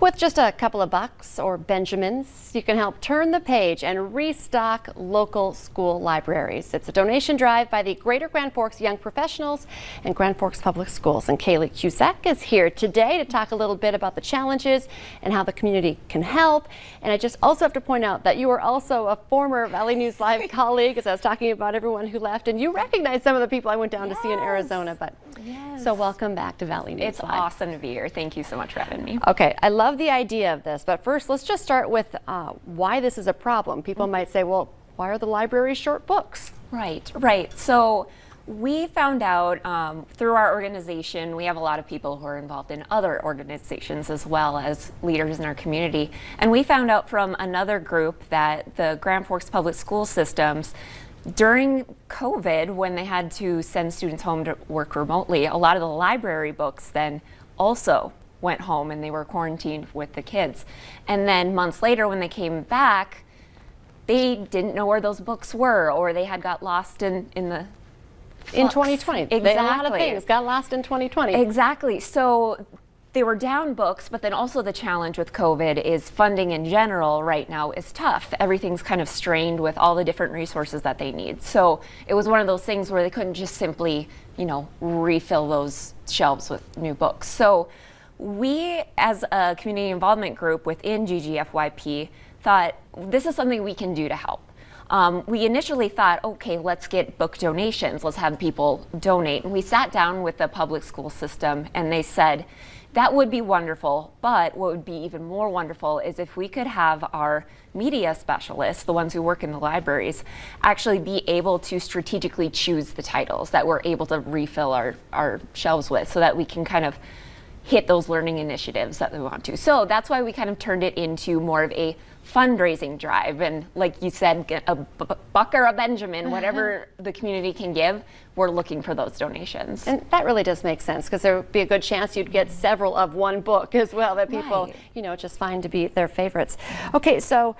With just a couple of bucks or Benjamins, you can help turn the page and restock local school libraries. It's a donation drive by the Greater Grand Forks Young Professionals and Grand Forks Public Schools. And Kaylee Cusack is here today to talk a little bit about the challenges and how the community can help. And I just also have to point out that you are also a former Valley News Live colleague, as I was talking about everyone who left, and you recognize some of the people I went down to see in Arizona. But so welcome back to Valley News It's Live. awesome to be here. Thank you so much for having me. Okay, I love the idea of this, but first let's just start with why this is a problem. People might say, well, why are the libraries short books? Right. So we found out through our organization, we have a lot of people who are involved in other organizations as well as leaders in our community. And we found out from another group that the Grand Forks Public School Systems, during COVID, when they had to send students home to work remotely, a lot of the library books then also went home and they were quarantined with the kids. And then months later when they came back, they didn't know where those books were, or they had got lost in the flux. In 2020. Exactly. A lot of things got lost in 2020. Exactly. So they were down books, but then also the challenge with COVID is funding in general right now is tough. Everything's kind of strained with all the different resources that they need. So it was one of those things where they couldn't just simply, refill those shelves with new books. So we, as a community involvement group within GGFYP, thought this is something we can do to help. We initially thought, okay, let's get book donations. Let's have people donate. And we sat down with the public school system and they said, that would be wonderful, but what would be even more wonderful is if we could have our media specialists, the ones who work in the libraries, actually be able to strategically choose the titles that we're able to refill our shelves with so that we can kind of hit those learning initiatives that we want to. So that's why we kind of turned it into more of a fundraising drive. And like you said, get a buck or a Benjamin, whatever the community can give, we're looking for those donations. And that really does make sense, because there would be a good chance you'd get several of one book as well that people, just find to be their favorites. Okay, so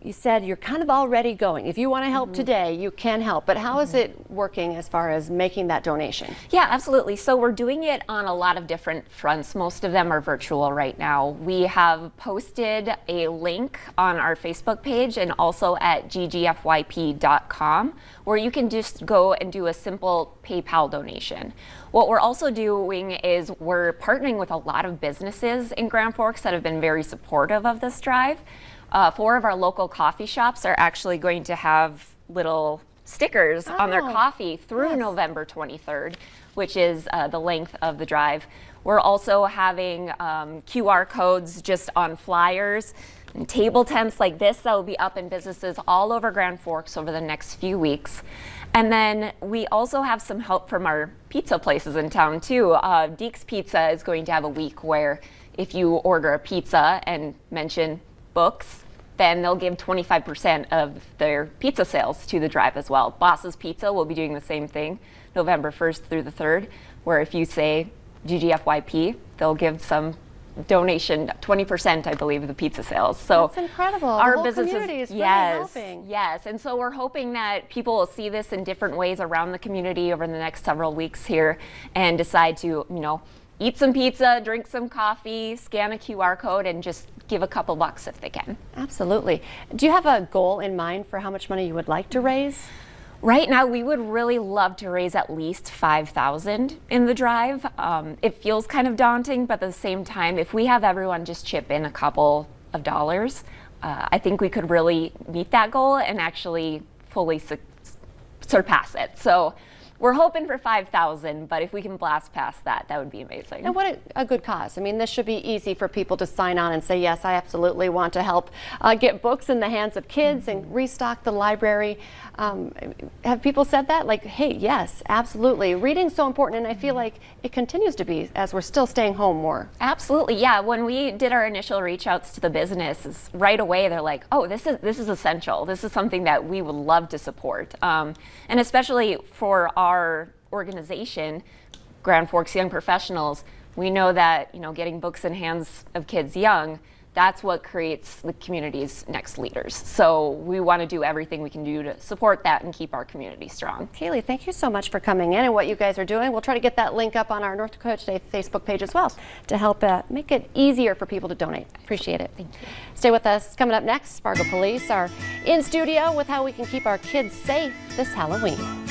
you said you're kind of already going. If you want to help today, you can help. But how is it working as far as making that donation? Yeah, absolutely. So we're doing it on a lot of different fronts. Most of them are virtual right now. We have posted a link on our Facebook page and also at ggfyp.com where you can just go and do a simple PayPal donation. What we're also doing is we're partnering with a lot of businesses in Grand Forks that have been very supportive of this drive. 4 of our local coffee shops are actually going to have little stickers on their coffee through November 23rd, which is the length of the drive. We're also having QR codes just on flyers and table tents like this that will be up in businesses all over Grand Forks over the next few weeks. And then we also have some help from our pizza places in town too. Deke's Pizza is going to have a week where if you order a pizza and mention books, then they'll give 25% of their pizza sales to the drive as well. Boss's Pizza will be doing the same thing November 1st through the 3rd, where if you say GGFYP, they'll give some donation, 20%, I believe, of the pizza sales. So that's incredible. Our the whole businesses, community is really helping. Yes, and so we're hoping that people will see this in different ways around the community over the next several weeks here and decide to, eat some pizza, drink some coffee, scan a QR code, and just give a couple bucks if they can. Absolutely. Do you have a goal in mind for how much money you would like to raise? Right now, we would really love to raise at least $5,000 in the drive. It feels kind of daunting, but at the same time, if we have everyone just chip in a couple of dollars, I think we could really meet that goal and actually fully surpass it. So we're hoping for 5,000, but if we can blast past that, that would be amazing. And what a good cause. I mean, this should be easy for people to sign on and say, yes, I absolutely want to help get books in the hands of kids and restock the library. Have people said that? Like, hey, yes, absolutely. Reading's so important, and I feel like it continues to be as we're still staying home more. Absolutely, yeah. When we did our initial reach outs to the businesses, right away they're like, oh, this is essential. This is something that we would love to support. And especially for our organization, Grand Forks Young Professionals, we know that getting books in hands of kids young, that's what creates the community's next leaders. So we want to do everything we can do to support that and keep our community strong. Kaylee, thank you so much for coming in and what you guys are doing. We'll try to get that link up on our North Dakota Today Facebook page as well to help make it easier for people to donate. Appreciate it. Thank you. Stay with us. Coming up next, Fargo Police are in studio with how we can keep our kids safe this Halloween.